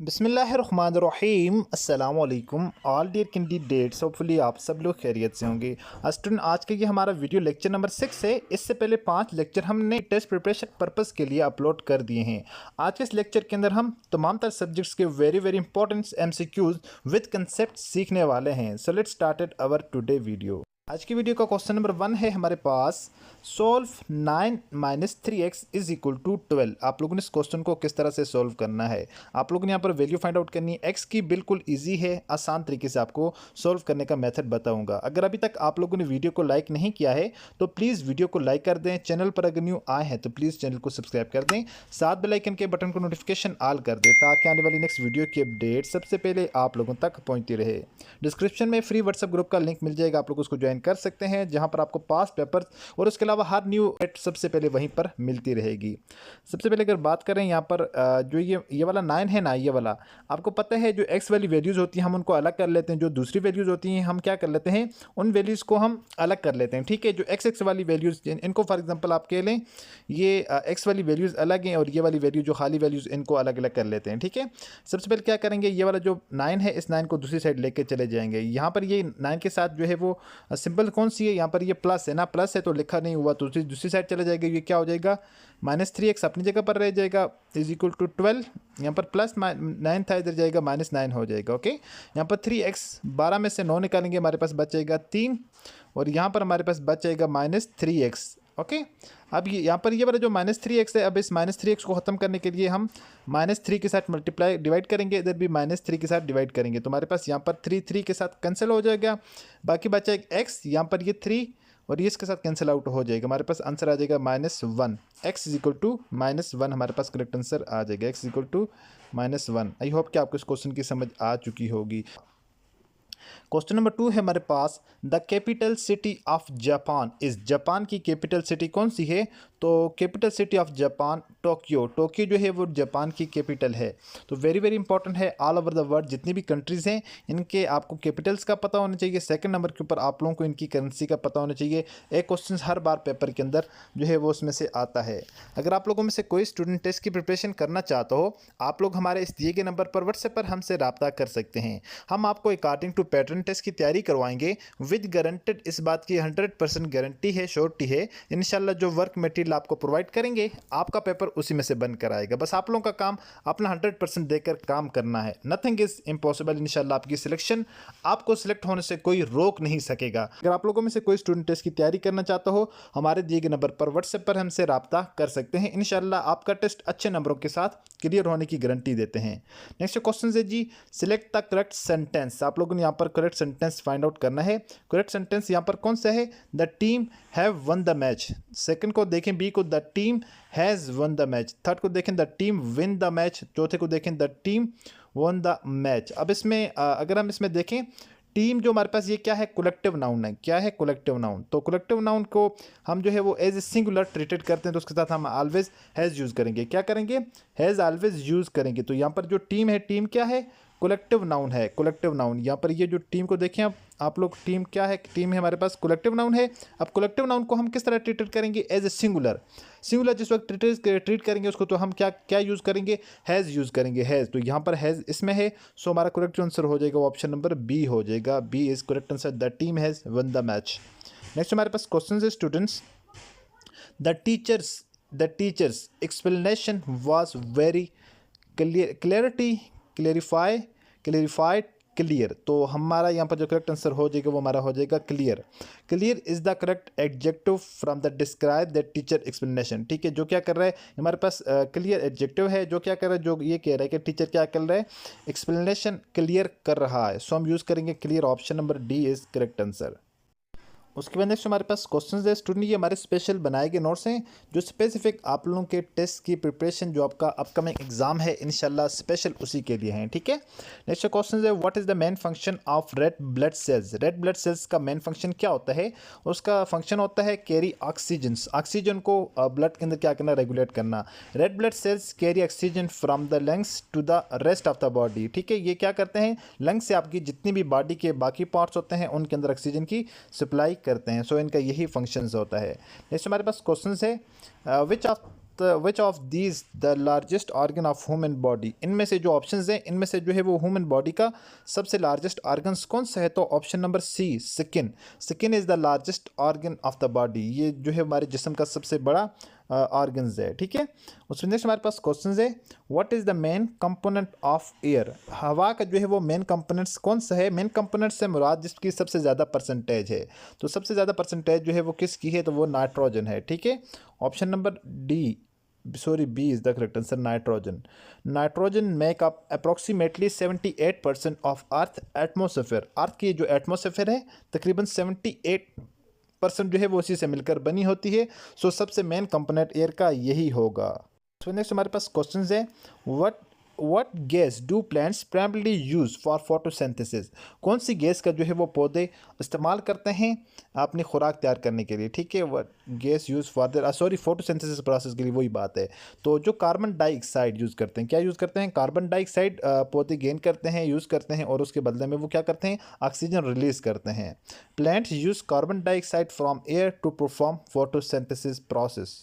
बिस्मिल्लाहिर्रहमानिर्रहीम अस्सलाम वालेकुम ऑल डियर कैंडिडेट्स। होपफुली आप सब लोग खैरियत से होंगे। स्टूडेंट, आज के ये हमारा वीडियो लेक्चर नंबर 6 है। इससे पहले 5 लेक्चर हमने टेस्ट प्रिपरेशन पर्पस के लिए अपलोड कर दिए हैं। आज के इस लेक्चर के अंदर हम तमाम तर सब्जेक्ट्स के very very important MCQs with concept सीखने वाले हैं। So let's started our today video. आज की वीडियो का क्वेश्चन नंबर 1 है हमारे पास, solve 9 - 3x is equal to 12। आप लोगों ने इस क्वेश्चन को किस तरह से सोल्व करना है। आप लोगों ने यहाँ पर वैल्यू फाइंड आउट करनी है। x की बिल्कुल इजी है, आसान तरीके से आपको सोल्व करने का मेथड बताऊंगा। अगर अभी तक आप लोगों ने वीडियो को लाइक नहीं किया है तो प्लीज़ वीडियो को लाइक कर दें। चैनल पर अगर न्यू आए हैं तो प्लीज़ चैनल को सब्सक्राइब कर दें, साथ बेल आइकन के बटन को नोटिफिकेशन ऑल कर दें ताकि आने वाली नेक्स्ट वीडियो की अपडेट सबसे पहले आप लोगों तक पहुँचती रहे। डिस्क्रिप्शन में फ्री व्हाट्सएप ग्रुप का लिंक मिल जाएगा, आप लोग उसको ज्वाइन कर सकते हैं, जहां पर आपको पास पेपर्स और उसके अलावा हर न्यू एट सबसे पहले वहीं पर मिलती रहेगी। सबसे पहले अगर बात करें यहाँ पर जो ये वाला 9 है ना, ये वाला आपको पता है जो एक्स वाली वैल्यूज़ होती हैं हम उनको अलग कर लेते हैं। जो दूसरी वैल्यूज़ होती हैं हम क्या कर लेते हैं, उन वैल्यूज़ को हम अलग कर लेते हैं। ठीक है, जो एक्स वाली वैल्यूज़ इनको फॉर एग्जाम्पल आप कह लें ये एक्स वाली वैल्यूज़ अलग हैं और ये वाली वैल्यू जो खाली वैल्यूज़ इनको अलग अलग कर लेते हैं। ठीक है, सबसे पहले क्या करेंगे, ये वाला जो 9 है इस 9 को दूसरी साइड लेके चले जाएंगे। यहाँ पर ये 9 के साथ जो है वो सिंपल कौन सी है, यहाँ पर ये प्लस है ना, प्लस है तो लिखा नहीं हुआ तो दूसरी साइड चला जाएगा। ये क्या हो जाएगा, -3x अपनी जगह पर रह जाएगा इज इक्वल टू 12। यहाँ पर प्लस 9 था, इधर जाएगा -9 हो जाएगा। ओके, यहाँ पर 3x 12 में से 9 निकालेंगे, हमारे पास बच जाएगा 3 और यहाँ पर हमारे पास बच जाएगा -3x। ओके, अब ये यहाँ पर ये वाला जो -3x है, अब इस -3x को ख़त्म करने के लिए हम -3 के साथ मल्टीप्लाई डिवाइड करेंगे, इधर भी -3 के साथ डिवाइड करेंगे तो हमारे पास यहाँ पर 3 के साथ कैंसिल हो जाएगा, बाकी बचा एक x, यहाँ पर ये 3 और ये इसके साथ कैंसिल आउट हो जाएगा। हमारे पास आंसर आ जाएगा -1। x इज इक्वल टू -1 हमारे पास करेक्ट आंसर आ जाएगा, x is equal to -1। I hope कि आपको इस क्वेश्चन की समझ आ चुकी होगी। क्वेश्चन नंबर 2 है हमारे पास, the capital city of Japan is. Japan की कैपिटल सिटी कौन सी है, तो capital city of Japan Tokyo. Tokyo जो है वो जापान की कैपिटल है। तो वेरी वेरी इंपॉर्टेंट है, ऑल ओवर द वर्ल्ड जितनी भी कंट्रीज़ हैं इनके आपको कैपिटल्स का पता होना चाहिए। सेकंड नंबर के ऊपर आप लोगों को इनकी करेंसी का पता होना चाहिए। एक क्वेश्चन हर बार पेपर के अंदर जो है वो उसमें से आता है। अगर आप लोगों में से कोई स्टूडेंट टेस्ट की प्रिपरेशन करना चाहता हो, आप लोग हमारे इस दिए गए नंबर पर व्हाट्सएप पर हमसे रब्ता कर सकते हैं। हम आपको अकॉर्डिंग टू पैटर्न टेस्ट की तैयारी करवाएंगे विद गारंटेड। इस बात की 100% गारंटी है, श्योरिटी है। इंशाल्लाह जो वर्क मटेरियल आपको प्रोवाइड करेंगे आपका पेपर उसी में से बन कर आएगा। बस आप लोगों का काम अपना 100% देकर काम करना है। Nothing is impossible. इंशाल्लाह आपकी सिलेक्शन, आपको सिलेक्ट होने से कोई रोक नहीं सकेगा। अगर आप लोगों में से कोई स्टूडेंट टेस्ट की तैयारी करना चाहता हो, हमारे दिए गए नंबर पर व्हाट्सएप पर हमसे रब्ता कर सकते हैं। इंशाल्लाह आपका टेस्ट अच्छे नंबरों के साथ क्लियर होने की गारंटी देते हैं। नेक्स्ट क्वेश्चन है जी, सिलेक्ट द करेक्ट सेंटेंस। आप लोगों ने यहाँ पर करेक्ट सेंटेंस फाइंड आउट करना है। करेक्ट सेंटेंस यहाँ पर कौन सा है, the team have one the match. Second को देखें बी को, the team has won the match. Third को देखें, the team win the match. चौथे को देखें, the team one the match. अब इसमें अगर हम इसमें देखें, टीम जो हमारे पास ये क्या है, कलेक्टिव नाउन है। क्या है, कलेक्टिव नाउन। तो कलेक्टिव नाउन को हम जो है वो एज ए सिंगुलर ट्रीटेड करते हैं, तो उसके साथ हम ऑलवेज हैज़ यूज़ करेंगे। क्या करेंगे, हैज़ ऑलवेज यूज़ करेंगे। तो यहाँ पर जो टीम है, टीम क्या है, कलेक्टिव नाउन है। कलेक्टिव नाउन यहाँ पर ये जो टीम को देखें आप लोग, टीम क्या है, टीम है हमारे पास, कलेक्टिव नाउन है। अब कलेक्टिव नाउन को हम किस तरह ट्रीट करेंगे, एज ए सिंगुलर। सिंगुलर जिस वक्त ट्रीट करेंगे उसको तो हम क्या यूज़ करेंगे, हैज़ यूज़ करेंगे, हैज़। तो यहाँ पर हैज़ इसमें है, सो हमारा करेक्ट आंसर हो जाएगा ऑप्शन नंबर बी हो जाएगा। B is correct answer, the team has won the match. Next हमारे पास क्वेश्चन है students, the teachers explanation was very clear. तो हमारा यहाँ पर जो करेक्ट आंसर हो जाएगा वो हमारा हो जाएगा clear. Clear is the correct adjective from the describe the teacher explanation. ठीक है, जो क्या कर रहा है हमारे पास क्लियर एडजेक्टिव है, जो क्या कर रहा है, जो ये कह रहा है कि टीचर क्या कर रहा है, एक्सप्लेनेशन क्लियर कर रहा है। सो हम यूज़ करेंगे clear, option number D is correct answer. उसके बाद नेक्स्ट हमारे पास क्वेश्चन है स्टूडेंट, ये हमारे स्पेशल बनाए गए नोट्स हैं जो स्पेसिफिक आप लोगों के टेस्ट की प्रिपरेशन जो आपका अपकमिंग एग्जाम है इंशाल्लाह स्पेशल उसी के लिए हैं। ठीक है, नेक्स्ट क्वेश्चन है, what is the main function of red blood sales. Red blood sales का मेन फंक्शन क्या होता है, उसका फंक्शन होता है कैरी ऑक्सीजन को ब्लड के अंदर क्या करना, रेगुलेट करना। Red blood cells carry oxygen from the lungs to the rest of the body. ठीक है, ये क्या करते हैं, लंग्स से आपकी जितनी भी बॉडी के बाकी पार्ट्स होते हैं उनके अंदर ऑक्सीजन की सप्लाई करते हैं। सो इनका यही फंक्शंस होता है। नेक्स्ट हमारे पास क्वेश्चन है, which of which of these the largest organ of human body, इनमें से जो ऑप्शंस हैं इनमें से जो है वो ह्यूमन बॉडी का सबसे लार्जेस्ट ऑर्गन्स कौन सा है? तो option number C, skin. Skin is the largest organ of the body, ये जो है हमारे जिस्म का सबसे बड़ा ऑर्गन्स है, ठीक है। उसमें नेक्स्ट हमारे पास क्वेश्चन है, what is the main component of air, हवा का जो है वो मेन कंपोनेंट्स कौन सा है? मेन कंपोनेंट से मुराद जिसकी सबसे ज़्यादा परसेंटेज है, तो सबसे ज़्यादा परसेंटेज जो है वो किसकी है? तो वो नाइट्रोजन है, ठीक है। Option number D, sorry B is the correct answer, nitrogen. Nitrogen make up approximately 78% of earth atmosphere, earth की जो एटमोसफेयर है तकरीबन 78% जो है वो उसी से मिलकर बनी होती है। सो सबसे मेन कंपोनेंट एयर का यही होगा। सो नेक्स्ट हमारे पास क्वेश्चन है, what gas do plants primarily use for photosynthesis, कौन सी गैस का जो है वो पौधे इस्तेमाल करते हैं अपनी खुराक तैयार करने के लिए, ठीक है। What gas use for their sorry photosynthesis process के लिए वही बात है। तो जो कार्बन डाइऑक्साइड यूज़ करते हैं, क्या यूज़ करते हैं? कार्बन डाइऑक्साइड पौधे गेन करते हैं, यूज़ करते हैं, और उसके बदले में वो क्या करते हैं? ऑक्सीजन रिलीज़ करते हैं। Plants use carbon dioxide from air to perform photosynthesis process.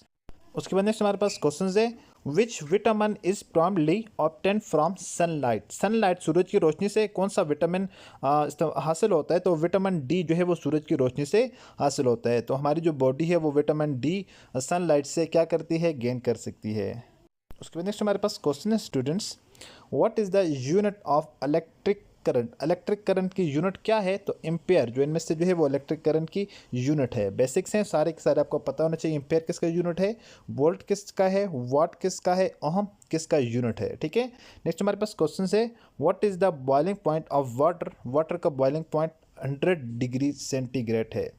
उसके बाद नेक्स्ट हमारे पास क्वेश्चन है, which vitamin is primarily obtain from sunlight, sunlight सूरज की रोशनी से कौन सा विटामिन हासिल होता है? तो विटामिन डी जो है वो सूरज की रोशनी से हासिल होता है। तो हमारी जो बॉडी है वो विटामिन डी सनलाइट से क्या करती है? गेन कर सकती है। उसके बाद नेक्स्ट हमारे पास क्वेश्चन है students, what is the unit of electric current, electric current की यूनिट क्या है? तो एम्पेयर, जो इनमें से जो है वो इलेक्ट्रिक करंट की यूनिट है। बेसिक्स हैं सारे के सारे आपको पता होना चाहिए। एम्पेयर किसका यूनिट है, वोल्ट किसका है, वाट किसका है, ओहम किसका यूनिट है, ठीक है। नेक्स्ट हमारे पास क्वेश्चन है, what is the boiling point of water, water का बॉइलिंग पॉइंट 100 डिग्री सेंटीग्रेड है।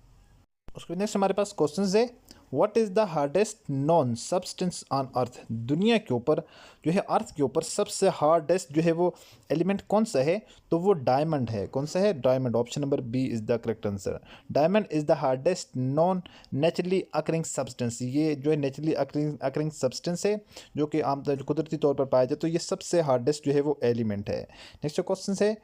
उसके नेक्स्ट हमारे पास क्वेश्चन है, what is the hardest non substance on earth, दुनिया के ऊपर जो है अर्थ के ऊपर सबसे हार्डेस्ट जो है वो एलिमेंट कौन सा है? तो वो डायमंड है। कौन सा है? Diamond. Option number B is the correct answer. Diamond is the hardest non naturally occurring substance, ये जो है नेचुरली अकरिंग सब्सटेंस है जो कि आमतौर कुदरती तौर पर पाया जाए, तो ये सबसे हार्डेस्ट जो है वो एलिमेंट है। नेक्स्ट क्वेश्चन है,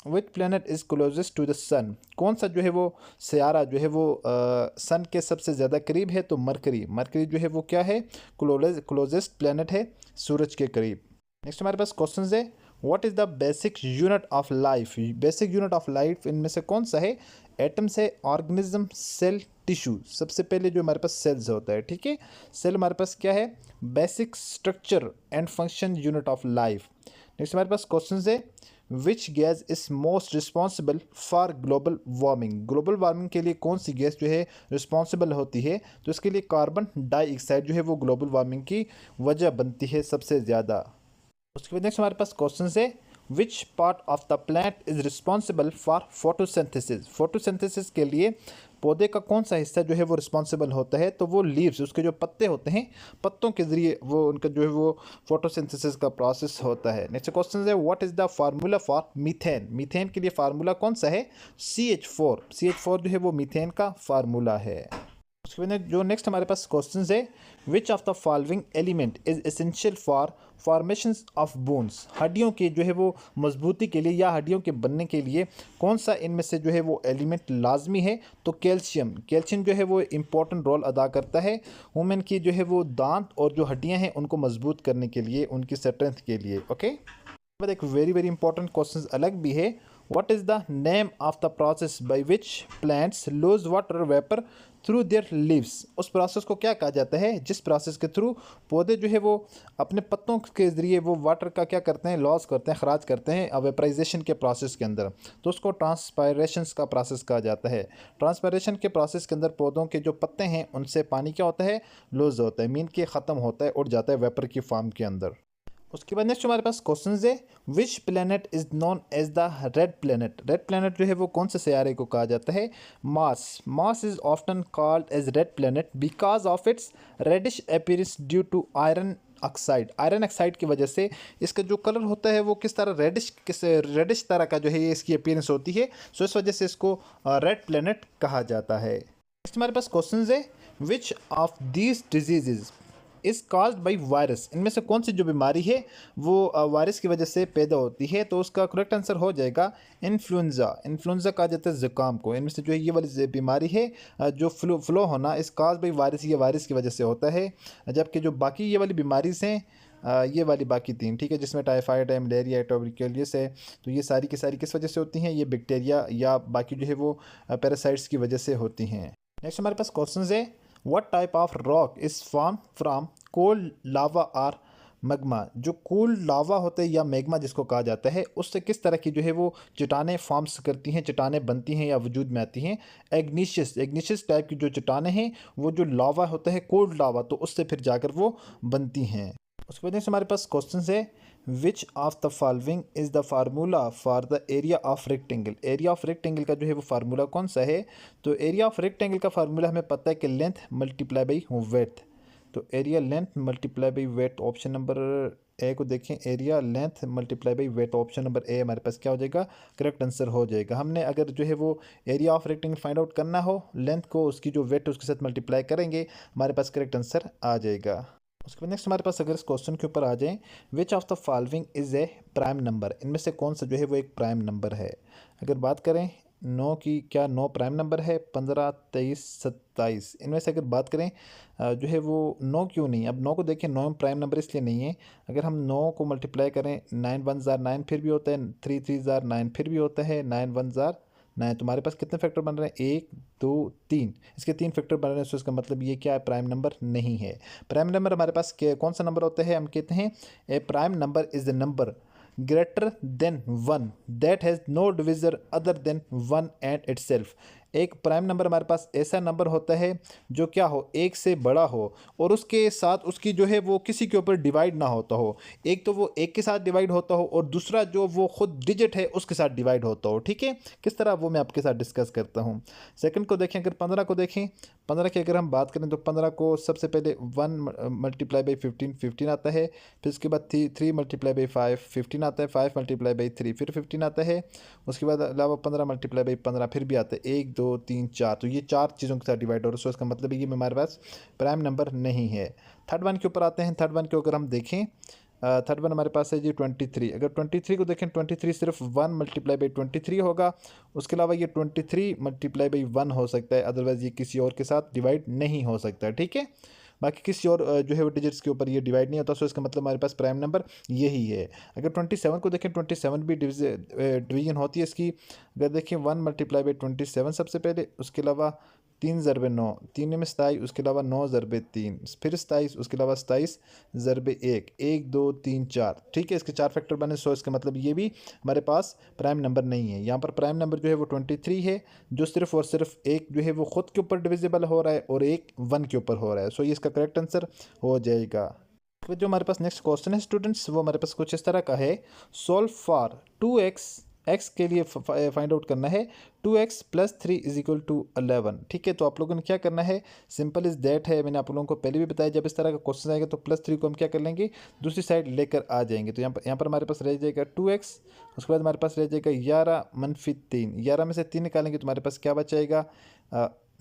which planet is closest to the sun, कौन सा जो है वो सयारा जो है वो सन के सबसे ज़्यादा करीब है? तो मरकरी। मरकरी जो है वो क्या है? क्लोजेस्ट प्लैनेट है सूरज के करीब। नेक्स्ट हमारे पास क्वेश्चन है, what is the basic unit of life, basic unit of life इनमें से कौन सा है? एटम्स है, ऑर्गेनिज्म, सेल, टिश्यू। सबसे पहले जो हमारे पास सेल्स होता है, ठीक है। सेल हमारे पास क्या है? Basic structure and function unit of life. Next हमारे पास क्वेश्चन है, which gas is most responsible for global warming, global warming के लिए कौन सी गैस जो है रिस्पॉन्सिबल होती है? तो इसके लिए कार्बन डाइऑक्साइड जो है वो ग्लोबल वार्मिंग की वजह बनती है सबसे ज़्यादा। उसके बाद नेक्स्ट हमारे पास क्वेश्चन है, which part of the plant is responsible for photosynthesis, photosynthesis के लिए पौधे का कौन सा हिस्सा जो है वो रिस्पॉन्सिबल होता है? तो वो लीव्स, उसके जो पत्ते होते हैं, पत्तों के ज़रिए वो उनका जो है वो फोटोसिंथेसिस का प्रोसेस होता है। नेक्स्ट क्वेश्चन है, what is the formula for methane, methane के लिए फार्मूला कौन सा है? CH4, CH4 जो है वो मीथेन का फार्मूला है। उसके बाद जो नेक्स्ट हमारे पास क्वेश्चन है, which of the following element is essential for formation of bones, हड्डियों के जो है वो मजबूती के लिए या हड्डियों के बनने के लिए कौन सा इनमें से जो है वो एलिमेंट लाजमी है? तो कैल्शियम। कैल्शियम जो है वो इम्पोर्टेंट रोल अदा करता है वुमेन की जो है वो दांत और जो हड्डियां हैं उनको मजबूत करने के लिए, उनकी स्ट्रेंथ के लिए, ओके। बाद एक वेरी वेरी इंपॉर्टेंट क्वेश्चन अलग भी है, what is the name of the process by which plants loose water vapour through their leaves, उस प्रोसेस को क्या कहा जाता है जिस प्रोसेस के थ्रू पौधे जो है वो अपने पत्तों के ज़रिए वो वाटर का क्या करते हैं? लॉस करते हैं, खराज करते हैं वेपराइजेशन के प्रोसेस के अंदर, तो उसको ट्रांसपायरेशन का प्रोसेस कहा जाता है। ट्रांसपायरेशन के प्रोसेस के अंदर पौधों के जो पत्ते हैं उनसे पानी क्या होता है? लूज होता है, मीन के ख़त्म होता है, उड़ जाता है वेपर की फॉर्म के अंदर। उसके बाद नेक्स्ट हमारे पास क्वेश्चन है, which planet is known as the red planet, red planet जो है वो कौन से सयारे को कहा जाता है? Mars. Mars is often called as red planet because of its reddish appearance due to iron oxide, iron oxide की वजह से इसका जो कलर होता है वो किस तरह रेडिश तरह का जो है ये इसकी अपीयरेंस होती है, सो इस वजह से इसको रेड प्लैनेट कहा जाता है। नेक्स्ट हमारे पास क्वेश्चन है, which of these diseases is caused by virus, इनमें से कौन सी जो बीमारी है वो वायरस की वजह से पैदा होती है? तो उसका करेक्ट आंसर हो जाएगा इन्फ्लुएंजा। इन्फ्लुएंजा कहा जाता है ज़ुकाम को। इनमें से जो है ये वाली बीमारी है जो फ्लो होना इस काज्ड बाई वायरस, ये वायरस की वजह से होता है। जबकि जो बाकी ये वाली बीमारी हैं ये वाली बाकी तीन, ठीक है, जिसमें टाइफाइड है, मलेरिया है, ट्यूबरकुलोसिस है, तो ये सारी की सारी किस वजह से होती हैं? ये बैक्टीरिया या बाकी जो है वो पैरासाइट्स की वजह से होती हैं। नेक्स्ट हमारे पास क्वेश्चन है, what type of rock is form from cold lava और मैग्मा? जो कोल्ड लावा होता है या मैग्मा जिसको कहा जाता है, उससे किस तरह की जो है वो चट्टानें फॉर्म्स करती हैं, चट्टानें बनती हैं या वजूद में आती हैं? एग्नीशियस टाइप की जो चट्टानें हैं वो जो लावा होता है कोल्ड लावा, तो उससे फिर जाकर वो बनती हैं। उसके वजह से हमारे पास क्वेश्चन है, which of the following is the formula for the area of rectangle? Area of rectangle का जो है वो फार्मूला कौन सा है? तो एरिया ऑफ रेक्टेंगल का फार्मूला हमें पता है कि लेंथ मल्टीप्लाई बाई वेथ। तो area length multiply by width, option number A को देखें, area length multiply by width, option number A हमारे पास क्या हो जाएगा? करेक्ट आंसर हो जाएगा। हमने अगर जो है वो area of rectangle find out करना हो, लेंथ को उसकी जो वेथ उसके साथ मल्टीप्लाई करेंगे, हमारे पास करेक्ट आंसर आ जाएगा। उसके बाद नेक्स्ट हमारे पास अगर इस क्वेश्चन के ऊपर आ जाएं, विच of the following is a prime number? इनमें से कौन सा जो है वो एक प्राइम नंबर है? अगर बात करें 9 की, क्या 9 प्राइम नंबर है? 15, 23, 27, इनमें से अगर बात करें जो है वो 9 क्यों नहीं? अब 9 को देखें, 9 प्राइम नंबर इसलिए नहीं है, अगर हम 9 को मल्टीप्लाई करें, 9 1 जार 9 फिर भी होता है, 3 3 जार 9 फिर भी होता है, 9 1 जार 9, तो हमारे पास कितने फैक्टर बन रहे हैं? 1 2 3, इसके 3 फैक्टर बन रहे हैं, तो इसका मतलब ये क्या है? प्राइम नंबर नहीं है। प्राइम नंबर हमारे पास कौन सा नंबर होता है? हम कहते हैं a prime number is the number greater than 1 that has no divisor other than 1 and itself. एक प्राइम नंबर हमारे पास ऐसा नंबर होता है जो क्या हो? एक से बड़ा हो और उसके साथ उसकी जो है वो किसी के ऊपर डिवाइड ना होता हो। एक तो वो एक के साथ डिवाइड होता हो और दूसरा जो वो खुद डिजिट है उसके साथ डिवाइड होता हो, ठीक है? किस तरह वो मैं आपके साथ डिस्कस करता हूँ। सेकंड को देखें, अगर 15 को देखें, 15 की अगर हम बात करें तो 15 को सबसे पहले 1 मल्टीप्लाई बाई 15 15 आता है, फिर उसके बाद 3 मल्टीप्लाई बाई 5 15 आता है, 5 मल्टीप्लाई बाई 3 फिर 15 आता है, उसके बाद अलावा 15 मल्टीप्लाई बाई 15 फिर भी आता है, 1 2 3 4, तो ये 4 चीज़ों के साथ डिवाइड हो रहा है। सो इसका मतलब ये हमारे पास प्राइम नंबर नहीं है। थर्ड वन के ऊपर आते हैं। थर्ड वन को अगर हम देखें, थर्ड वन हमारे पास है जी 23। अगर 23 को देखें, 23 सिर्फ 1 मल्टीप्लाई बाई 23 होगा, उसके अलावा ये 23 मल्टीप्लाई बाई 1 हो सकता है, अदरवाइज़ ये किसी और के साथ डिवाइड नहीं हो सकता है, ठीक है? बाकी किसी और जो है वो डिजिट्स के ऊपर ये डिवाइड नहीं होता। सो इसका मतलब हमारे पास प्राइम नंबर यही है। अगर 27 को देखें, 27 भी डिवीजन होती है इसकी। अगर देखें 1 मल्टीप्लाई बाई 27 सबसे पहले, उसके अलावा 3 ज़रबे 9, 3 में 27, उसके अलावा 9 ज़रबे 3, फिर 27, उसके अलावा 27 ज़रबे 1, 1 2 3 4, ठीक है? इसके 4 फैक्टर बने। सो इसका मतलब ये भी हमारे पास प्राइम नंबर नहीं है। यहाँ पर प्राइम नंबर जो है वो 23 है, जो सिर्फ और सिर्फ एक जो है वो खुद के ऊपर डिविजिबल हो रहा है और एक 1 के ऊपर हो रहा है। सो ये इसका करेक्ट आंसर हो जाएगा। फिर जो हमारे पास नेक्स्ट क्वेश्चन है स्टूडेंट्स, वो हमारे पास कुछ इस तरह का है, सॉल्व फॉर 2x, एक्स के लिए फाइंड आउट करना है 2x plus 3 is equal to 11, ठीक है? तो आप लोगों ने क्या करना है, सिंपल इज दैट है, मैंने आप लोगों को पहले भी बताया, जब इस तरह का क्वेश्चन आएगा तो +3 को हम क्या कर लेंगे, दूसरी साइड लेकर आ जाएंगे। तो यहाँ पर हमारे पास रह जाएगा 2x, उसके बाद हमारे पास रह जाएगा 11 - 3, 11 में से 3 निकालेंगे तो हमारे पास क्या बचेगा,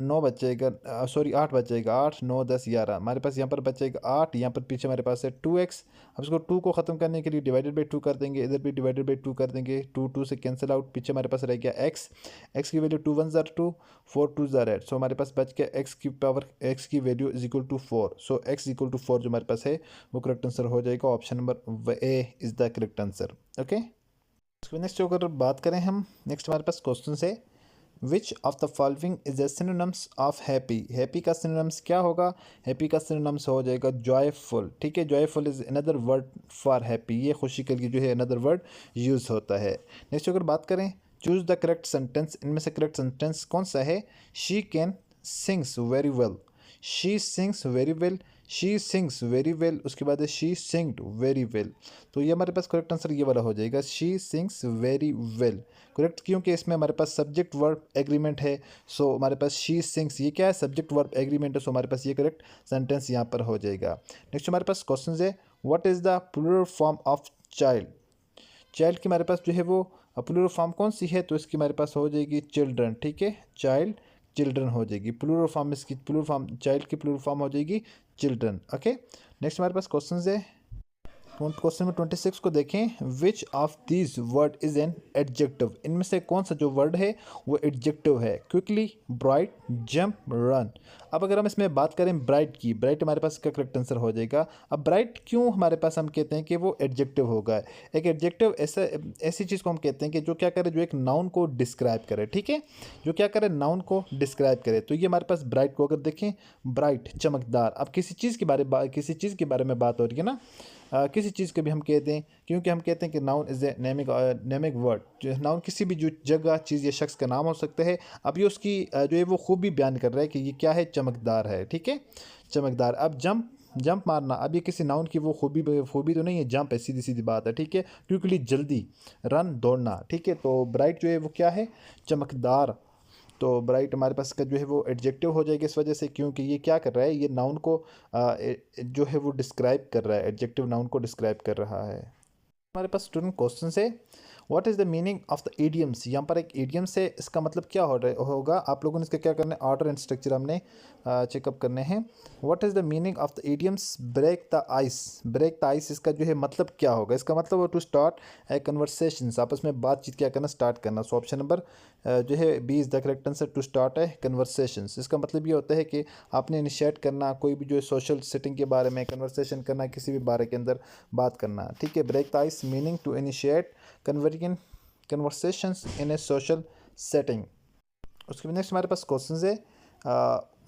9 बचेगा, सॉरी 8 बचेगा, 8 9 10 11, हमारे पास यहाँ पर बचेगा 8, यहाँ पर पीछे हमारे पास है 2x। अब इसको 2 को ख़त्म करने के लिए डिवाइडेड बाई 2 कर देंगे, इधर भी डिवाइडेड बाई 2 कर देंगे, 2 2 से कैंसिल आउट, पीछे हमारे पास रह गया x की वैल्यू 2 1 ज़ार 2, 4 2 ज़ार 8, सो हमारे पास बच गया x की value is equal to 4। So x equal to 4 जो हमारे पास है वो करेक्ट आंसर हो जाएगा, option number A is the correct answer. Okay, उसके बाद नेक्स्ट अगर बात करें हम, नेक्स्ट हमारे पास क्वेश्चन है, which of the following is the synonyms of happy? Happy का सिनोनिम्स क्या होगा? हैप्पी का सिनोनिम्स हो जाएगा जॉयफुल, ठीक है? Joyful is another word for happy, ये खुशी के लिए जो है अनदर वर्ड यूज़ होता है। नेक्स्ट अगर बात करें, चूज द करेक्ट सेंटेंस, इनमें से करेक्ट सेंटेंस कौन सा है? She can sings very well, she sings very well, she sings very well, उसके बाद है शी सिंग्ड वेरी वेल। तो ये हमारे पास करेक्ट आंसर ये वाला हो जाएगा, she sings very well, correct, क्योंकि इसमें हमारे पास सब्जेक्ट वर्ब एग्रीमेंट है। सो हमारे पास शी सिंग्स, ये क्या है? सब्जेक्ट वर्ब एग्रीमेंट है। सो हमारे पास ये करेक्ट सेंटेंस यहाँ पर हो जाएगा। नेक्स्ट हमारे पास क्वेश्चन है, what is the plural form of child? Child की हमारे पास जो है वो प्लूरल फॉर्म कौन सी है? तो इसकी हमारे पास हो जाएगी चिल्ड्रन, ठीक है? चाइल्ड चिल्ड्रन हो जाएगी। प्लूरल फॉर्म इसकी, प्लूरल फॉर्म चाइल्ड की प्लूरल फॉर्म हो जाएगी चिल्ड्रन। ओके, नेक्स्ट हमारे पास क्वेश्चन है क्वेश्चन में 26 को देखें। Which of these word is an adjective, इनमें से कौन सा जो वर्ड है वो एडजेक्टिव है। Quickly, bright, jump, run. अब अगर हम इसमें बात करें ब्राइट की, ब्राइट हमारे पास इसका करेक्ट आंसर हो जाएगा। अब ब्राइट क्यों हमारे पास हम कहते हैं कि वो एडजेक्टिव होगा। एक एडजेक्टिव ऐसी चीज़ को हम कहते हैं कि जो क्या करे, जो एक नाउन को डिस्क्राइब करे। ठीक है, जो क्या करे, नाउन को डिस्क्राइब करे। तो ये हमारे पास ब्राइट को अगर देखें, ब्राइट चमकदार। अब किसी चीज़ के बारे में बात हो रही है ना, किसी चीज़ को भी हम कहते हैं, क्योंकि हम कहते हैं कि नाउन इज़ ए नेमिक वर्ड। जो नाउन किसी भी जो जगह, चीज़ या शख्स का नाम हो सकता है। अब ये उसकी जो है वो खूबी बयान कर रहा है कि ये क्या है, चमकदार है। ठीक है, चमकदार। अब जंप मारना, अब ये किसी नाउन की वो खूबी तो नहीं है, जंप है, सीधी सीधी बात है। ठीक है, क्विकली जल्दी, रन दौड़ना। ठीक है, तो ब्राइट जो है वो क्या है, चमकदार। तो ब्राइट हमारे पास का जो है वो एडजेक्टिव हो जाएगा इस वजह से, क्योंकि ये क्या कर रहा है, ये नाउन को जो है वो डिस्क्राइब कर रहा है, एडजेक्टिव नाउन को डिस्क्राइब कर रहा है। हमारे पास स्टूडेंट क्वेश्चन है, what is the meaning of the idioms. यहाँ पर एक इडियम्स है, इसका मतलब क्या होगा। आप लोगों ने इसका क्या करना है, ऑर्डर एंड स्ट्रक्चर हमने चेकअप करने हैं। What is the meaning of the idioms. Break the ice, break the ice, इसका जो है मतलब क्या होगा। इसका मतलब टू स्टार्ट ए कन्वर्सेशन, आपस में बातचीत क्या करना, स्टार्ट करना। सो ऑप्शन नंबर जो है B is the correct answer, to start a conversation. इसका मतलब ये होता है कि आपने इनिशिएट करना, कोई भी जो है सोशल सेटिंग के बारे में कन्वर्सेशन करना, किसी भी बारे के अंदर बात करना। ठीक है, break the ice meaning to initiate conversations in a social setting. उसके बाद नेक्स्ट हमारे पास क्वेश्चन है,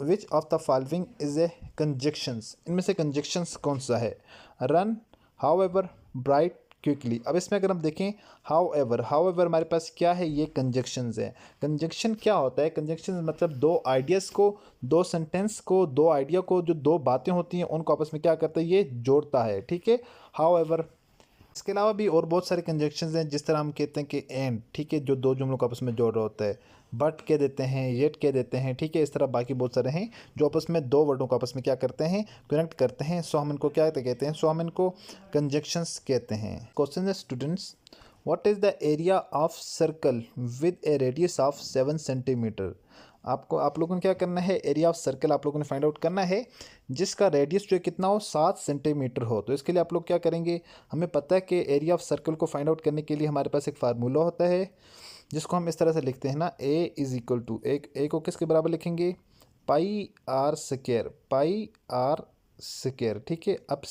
which of the following is a conjunctions. इनमें से कंजक्शंस कौन सा है। Run, however, bright, quickly. अब इसमें अगर हम देखें हाउएवर हमारे पास क्या है, ये कंजक्शंस है। कंजक्शन क्या होता है, कंजक्शन मतलब दो आइडियाज़ को, दो सेंटेंस को, दो आइडिया को, जो दो बातें होती हैं उनको आपस में क्या करता है, ये जोड़ता है। ठीक है, हाउएवर। इसके अलावा भी और बहुत सारे कंजक्शंस हैं, जिस तरह हम कहते हैं कि एंड। ठीक है, जो दो जुमलों को आपस में जोड़ रहा होता है। बट कह देते हैं, येट कह देते हैं। ठीक है, इस तरह बाकी बहुत सारे हैं जो आपस में दो वर्डों को आपस में क्या करते हैं, कनेक्ट करते हैं। सो हम इनको क्या कहते हैं, सो हम इनको कंजक्शंस कहते हैं। क्वेश्चन है students, what is the area of circle with A radius of 7 centimetre. आप लोगों ने क्या करना है, एरिया ऑफ सर्कल आप लोगों ने फाइंड आउट करना है जिसका रेडियस जो है कितना हो, 7 सेंटीमीटर हो। तो इसके लिए आप लोग क्या करेंगे, हमें पता है कि एरिया ऑफ सर्कल को फाइंड आउट करने के लिए हमारे पास एक फार्मूला होता है, जिसको हम इस तरह से लिखते हैं ना, ए इज़ इक्वल टू, ए को किसके बराबर लिखेंगे, पाई आर स्क्वायर। ठीक है, अब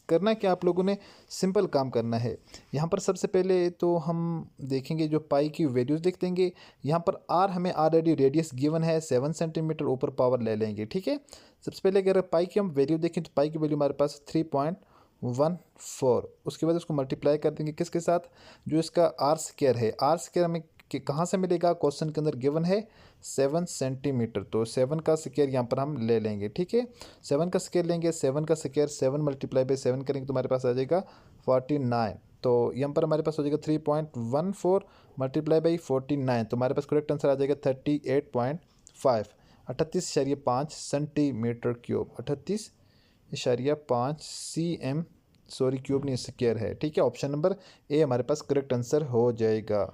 करना क्या, आप लोगों ने सिंपल काम करना है। यहाँ पर सबसे पहले तो हम देखेंगे, जो पाई की वैल्यूज़ लिख देंगे। यहाँ पर आर हमें ऑलरेडी रेडियस गिवन है 7 सेंटीमीटर, ऊपर पावर ले लेंगे। ठीक है, सबसे पहले अगर पाई की हम वैल्यू देखें तो पाई की वैल्यू हमारे पास 3.14। उसके बाद उसको मल्टीप्लाई कर देंगे किसके साथ, जो इसका आर स्क्वायर है। आर स्क्वायर हमें कहाँ से मिलेगा, क्वेश्चन के अंदर गिवन है 7 सेंटीमीटर। तो 7 का स्क्वायर यहाँ पर हम ले लेंगे। ठीक है, 7 का स्क्वायर लेंगे, 7 का स्क्वायर 7 मल्टीप्लाई बाई 7 करेंगे तो हमारे पास आ जाएगा 49। तो यहाँ पर हमारे पास हो जाएगा 3.14 मल्टीप्लाई बाई 49, तो हमारे पास करेक्ट आंसर आ जाएगा 38.5, 38.5 centimetre cube, 38.5 cm, sorry cube नहीं, स्क्वायर है। ठीक है, ऑप्शन नंबर ए हमारे पास करेक्ट आंसर हो जाएगा।